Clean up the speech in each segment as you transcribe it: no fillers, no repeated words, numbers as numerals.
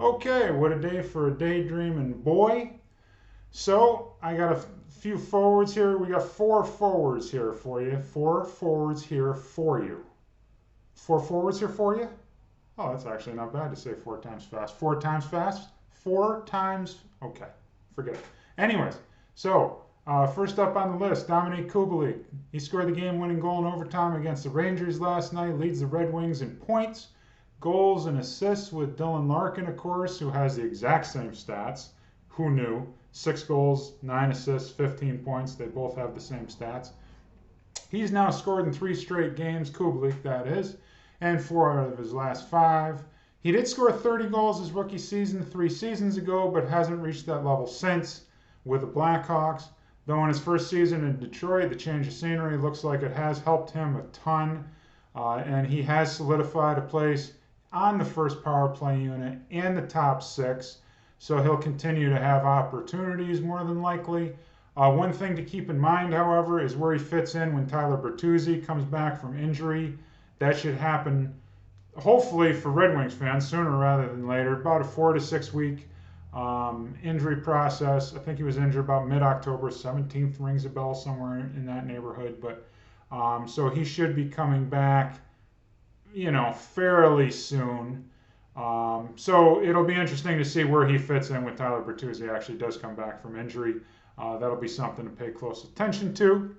Okay, what a day for a daydreaming boy. So, I got a few forwards here. We got four forwards here for you. Four forwards here for you. Four forwards here for you? Oh, that's actually not bad to say four times fast. Four times fast? Four times. Okay, forget it. Anyways, so first up on the list, Dominic Kubalik. He scored the game-winning goal in overtime against the Rangers last night, leads the Red Wings in points, goals, and assists with Dylan Larkin, of course, who has the exact same stats. Who knew? 6 goals, 9 assists, 15 points. They both have the same stats. He's now scored in 3 straight games, Kubalik, that is, and 4 out of his last 5. He did score 30 goals his rookie season 3 seasons ago, but hasn't reached that level since with the Blackhawks. Though in his first season in Detroit, the change of scenery looks like it has helped him a ton, and he has solidified a place on the first power play unit and the top 6, so he'll continue to have opportunities more than likely. One thing to keep in mind, however, is where he fits in when Tyler Bertuzzi comes back from injury. That should happen, hopefully, for Red Wings fans sooner rather than later. About a 4 to 6 week injury process. I think he was injured about mid-October. 17th rings a bell, somewhere in that neighborhood. But so he should be coming back, fairly soon. So it'll be interesting to see where he fits in when Tyler Bertuzzi actually does come back from injury. That'll be something to pay close attention to.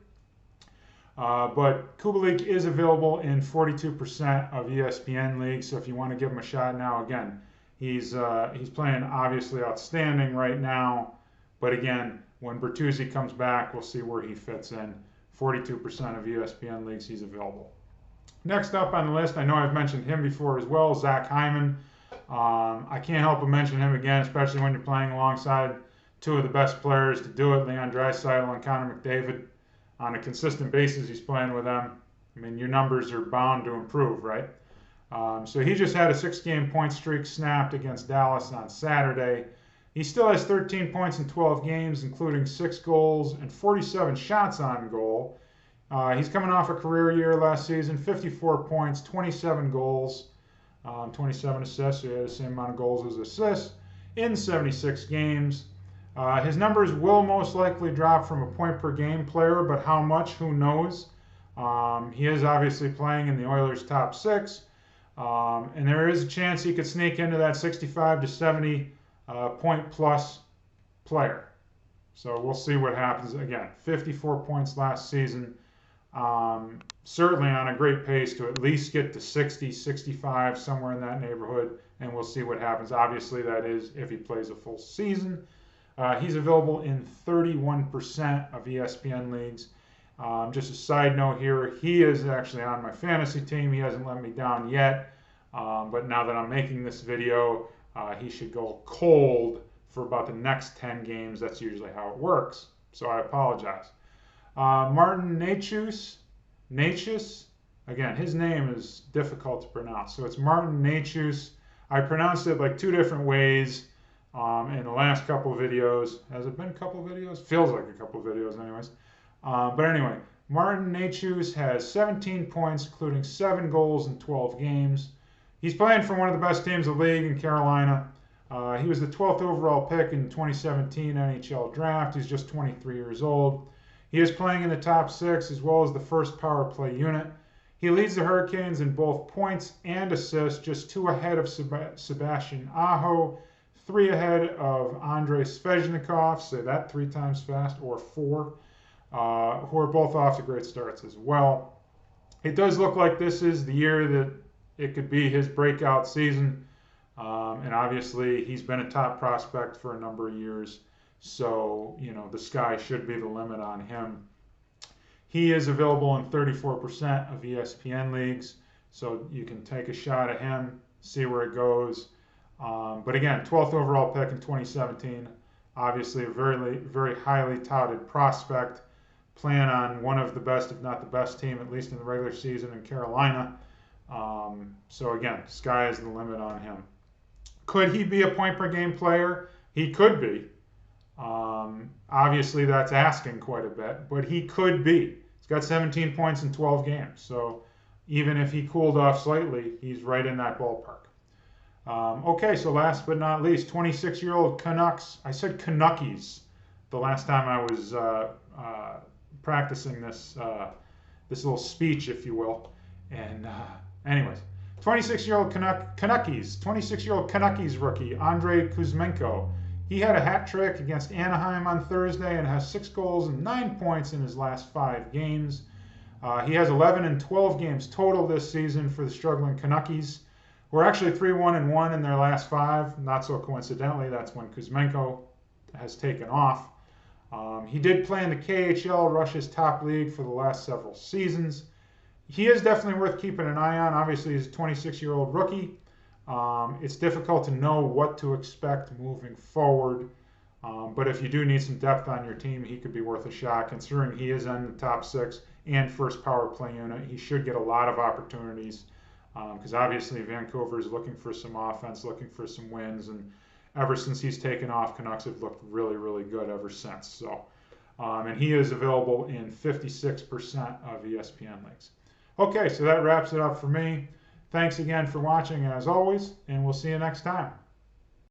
But Kubalik is available in 42% of ESPN leagues, so if you want to give him a shot now, again, he's playing obviously outstanding right now. But again, when Bertuzzi comes back, we'll see where he fits in. 42% of ESPN leagues, he's available. Next up on the list, I know I've mentioned him before as well, Zach Hyman. I can't help but mention him again, especially when you're playing alongside 2 of the best players to do it, Leon Draisaitl and Connor McDavid. On a consistent basis, he's playing with them. I mean, your numbers are bound to improve, right? So he just had a 6-game point streak snapped against Dallas on Saturday. He still has 13 points in 12 games, including 6 goals and 47 shots on goal. He's coming off a career year last season, 54 points, 27 goals, 27 assists. So he had the same amount of goals as assists in 76 games. His numbers will most likely drop from a point per game player, but how much, who knows? He is obviously playing in the Oilers' top 6, and there is a chance he could sneak into that 65 to 70 point plus player. So we'll see what happens. Again, 54 points last season. Certainly on a great pace to at least get to 60, 65, somewhere in that neighborhood, and we'll see what happens. Obviously, that is if he plays a full season. He's available in 31% of ESPN leagues. Just a side note here, he is actually on my fantasy team. He hasn't let me down yet, but now that I'm making this video, he should go cold for about the next 10 games. That's usually how it works, so I apologize. Martin Necas, again, his name is difficult to pronounce, so it's Martin Necas. I pronounced it like 2 different ways. In the last couple of videos. Has it been a couple of videos? Feels like a couple of videos anyways. But anyway, Martin Necas has 17 points, including 7 goals in 12 games. He's playing for one of the best teams in the league in Carolina. He was the 12th overall pick in 2017 NHL draft. He's just 23 years old. He is playing in the top 6 as well as the first power play unit. He leads the Hurricanes in both points and assists, just 2 ahead of Sebastian Aho, 3 ahead of Andrei Svechnikov, say that 3 times fast, or 4, who are both off to great starts as well. It does look like this is the year that it could be his breakout season, and obviously he's been a top prospect for a number of years, so the sky should be the limit on him. He is available in 34% of ESPN leagues, so you can take a shot at him, see where it goes. But again, 12th overall pick in 2017, obviously a very, very highly touted prospect, playing on one of the best, if not the best team, at least in the regular season in Carolina. So again, sky is the limit on him. Could he be a point per game player? He could be. Obviously, that's asking quite a bit, but he could be. He's got 17 points in 12 games, so even if he cooled off slightly, he's right in that ballpark. Okay, so last but not least, 26-year-old Canucks. I said Canuckies the last time I was practicing this little speech, if you will. And anyways, 26-year-old Canuckies, 26-year-old Canuckies rookie Andrei Kuzmenko. He had a hat trick against Anaheim on Thursday and has 6 goals and 9 points in his last 5 games. He has 11 and 12 games total this season for the struggling Canuckies. We're actually 3-1-1 in their last 5. Not so coincidentally, that's when Kuzmenko has taken off. He did play in the KHL, Russia's top league, for the last several seasons. He is definitely worth keeping an eye on. Obviously, he's a 26-year-old rookie. It's difficult to know what to expect moving forward. But if you do need some depth on your team, he could be worth a shot. Considering he is in the top 6 and first power play unit, he should get a lot of opportunities. Because obviously Vancouver is looking for some offense, looking for some wins, and ever since he's taken off, Canucks have looked really, really good ever since. So, and he is available in 56% of ESPN leagues. Okay, so that wraps it up for me. Thanks again for watching, as always, and we'll see you next time.